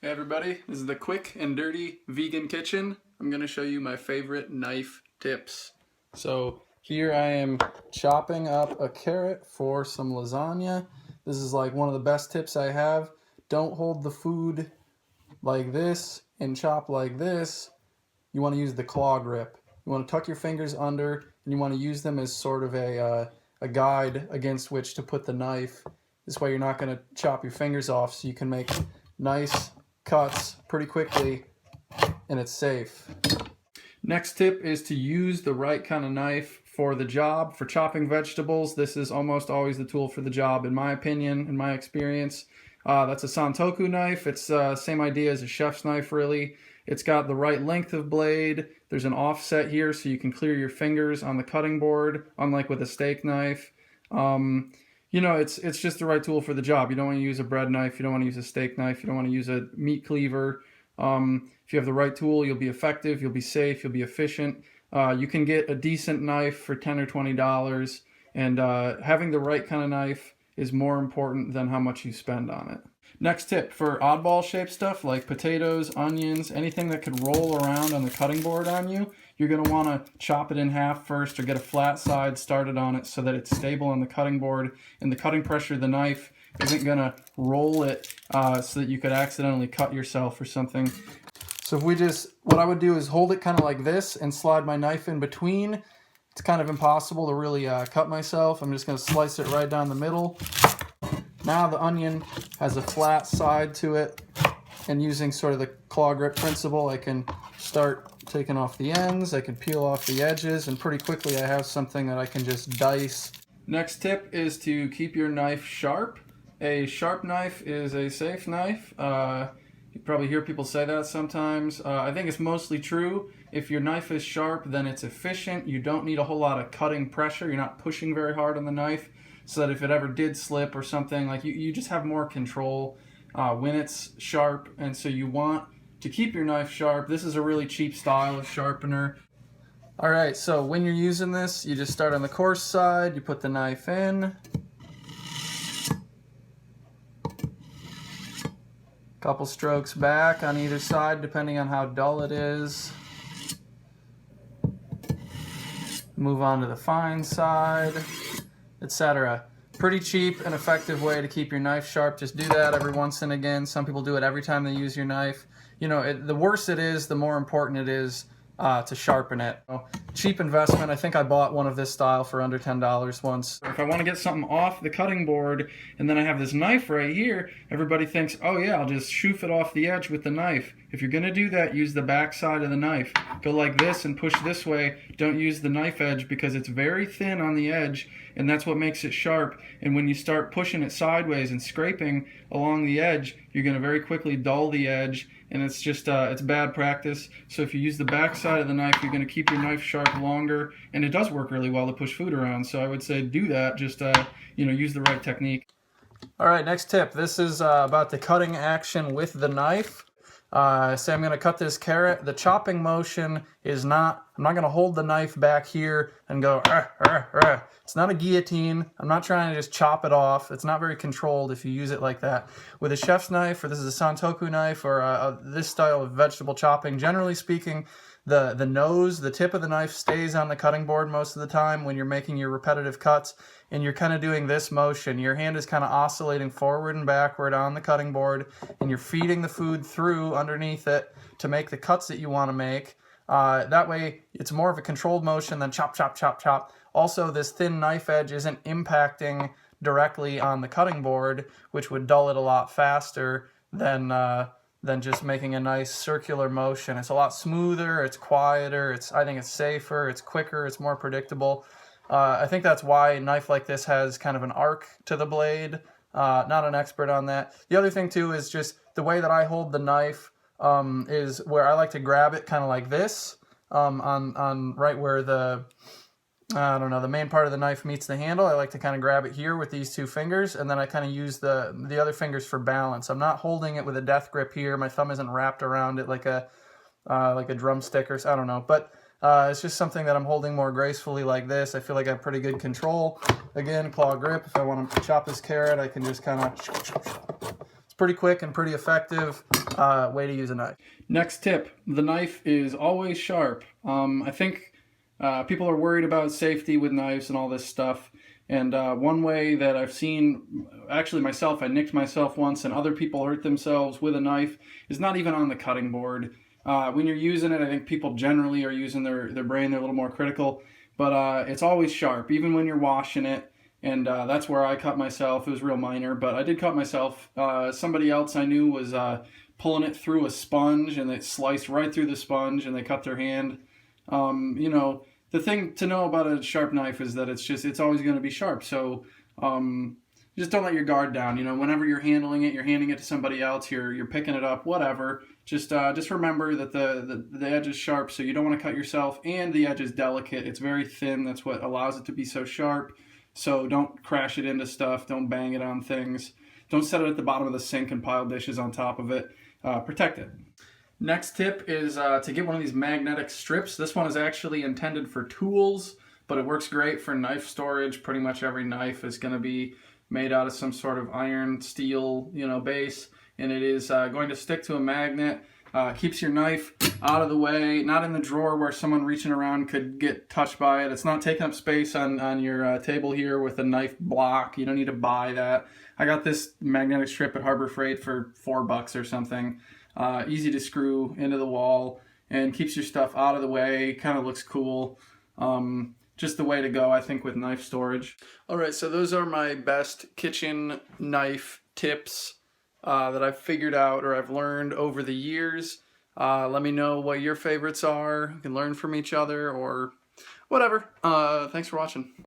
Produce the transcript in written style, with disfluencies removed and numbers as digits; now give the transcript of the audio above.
Hey everybody, this is the quick and dirty vegan kitchen. I'm going to show you my favorite knife tips. So here I am chopping up a carrot for some lasagna. This is like one of the best tips I have. Don't hold the food like this and chop like this. You want to use the claw grip. You want to tuck your fingers under and you want to use them as sort of a guide against which to put the knife. This way you're not going to chop your fingers off, so you can make nice cuts pretty quickly and it's safe. Next tip is to use the right kind of knife for the job. For chopping vegetables, this is almost always the tool for the job, in my opinion, in my experience. That's a Santoku knife. It's same idea as a chef's knife, really. It's got the right length of blade. There's an offset here so you can clear your fingers on the cutting board, unlike with a steak knife. You know, it's just the right tool for the job. You don't want to use a bread knife. You don't want to use a steak knife. You don't want to use a meat cleaver. If you have the right tool, you'll be effective, you'll be safe, you'll be efficient. You can get a decent knife for $10 or $20, and having the right kind of knife is more important than how much you spend on it. Next tip, for oddball shaped stuff like potatoes, onions, anything that could roll around on the cutting board on you, you're going to want to chop it in half first or get a flat side started on it so that it's stable on the cutting board, and the cutting pressure of the knife isn't going to roll it so that you could accidentally cut yourself or something. So if what I would do is hold it kind of like this and slide my knife in between. It's kind of impossible to really cut myself. I'm just going to slice it right down the middle. Now the onion has a flat side to it, and using sort of the claw grip principle, I can start taking off the ends, I can peel off the edges, and pretty quickly I have something that I can just dice. Next tip is to keep your knife sharp. A sharp knife is a safe knife. You probably hear people say that sometimes. I think it's mostly true. If your knife is sharp, then it's efficient. You don't need a whole lot of cutting pressure. You're not pushing very hard on the knife, so that if it ever did slip or something, like you just have more control when it's sharp. And so you want to keep your knife sharp. This is a really cheap style of sharpener. All right, so when you're using this, you just start on the coarse side, you put the knife in. Couple strokes back on either side, depending on how dull it is. Move on to the fine side, etc. Pretty cheap and effective way to keep your knife sharp. Just do that every once and again. Some people do it every time they use your knife. You know, the worse it is, the more important it is to sharpen it. So, cheap investment. I think I bought one of this style for under $10 once. If I want to get something off the cutting board and then I have this knife right here, everybody thinks, oh yeah, I'll just shoof it off the edge with the knife. If you're going to do that, use the back side of the knife. Go like this and push this way. Don't use the knife edge because it's very thin on the edge, and that's what makes it sharp. And when you start pushing it sideways and scraping along the edge, you're going to very quickly dull the edge, and it's just it's bad practice. So if you use the back side of the knife, you're going to keep your knife sharp longer, and it does work really well to push food around. So I would say do that. Just use the right technique. All right, next tip. This is about the cutting action with the knife. Say I'm going to cut this carrot. The chopping motion is I'm not going to hold the knife back here and go, It's not a guillotine. I'm not trying to just chop it off. It's not very controlled if you use it like that. With a chef's knife, or this is a Santoku knife, or this style of vegetable chopping, generally speaking, the tip of the knife stays on the cutting board most of the time when you're making your repetitive cuts, and you're kind of doing this motion. Your hand is kind of oscillating forward and backward on the cutting board, and you're feeding the food through underneath it to make the cuts that you want to make. That way, it's more of a controlled motion than chop, chop, chop, chop. Also, this thin knife edge isn't impacting directly on the cutting board, which would dull it a lot faster than just making a nice circular motion. It's a lot smoother, it's quieter, I think it's safer, it's quicker, it's more predictable. I think that's why a knife like this has kind of an arc to the blade. Not an expert on that. The other thing too is just the way that I hold the knife is where I like to grab it kind of like this on right where the main part of the knife meets the handle. I like to kind of grab it here with these two fingers, and then I kind of use the other fingers for balance. I'm not holding it with a death grip here. My thumb isn't wrapped around it like a drumstick or I don't know. But it's just something that I'm holding more gracefully like this. I feel like I have pretty good control. Again, claw grip. If I want to chop this carrot, I can just kind of pretty quick and pretty effective way to use a knife. Next tip, the knife is always sharp. I think people are worried about safety with knives and all this stuff. And one way that I've seen, actually myself, I nicked myself once and other people hurt themselves with a knife, is not even on the cutting board. When you're using it, I think people generally are using their brain, they're a little more critical, but it's always sharp, even when you're washing it. And that's where I cut myself. It was real minor, but I did cut myself. Somebody else I knew was pulling it through a sponge, and it sliced right through the sponge, and they cut their hand. You know, the thing to know about a sharp knife is that it's always going to be sharp. So just don't let your guard down. You know, whenever you're handling it, you're handing it to somebody else, you're picking it up, whatever. Just remember that the edge is sharp, so you don't want to cut yourself, and the edge is delicate. It's very thin. That's what allows it to be so sharp. So don't crash it into stuff. Don't bang it on things. Don't set it at the bottom of the sink and pile dishes on top of it. Protect it. Next tip is to get one of these magnetic strips. This one is actually intended for tools, but it works great for knife storage. Pretty much every knife is going to be made out of some sort of iron, steel, base, and it is going to stick to a magnet. Keeps your knife out of the way, not in the drawer where someone reaching around could get touched by it. It's not taking up space on your table here with a knife block. You don't need to buy that. I got this magnetic strip at Harbor Freight for $4 or something. Easy to screw into the wall and keeps your stuff out of the way. Kind of looks cool. Just the way to go, I think, with knife storage. All right, so those are my best kitchen knife tips that I've figured out or I've learned over the years. Let me know what your favorites are. You can learn from each other or whatever. Thanks for watching.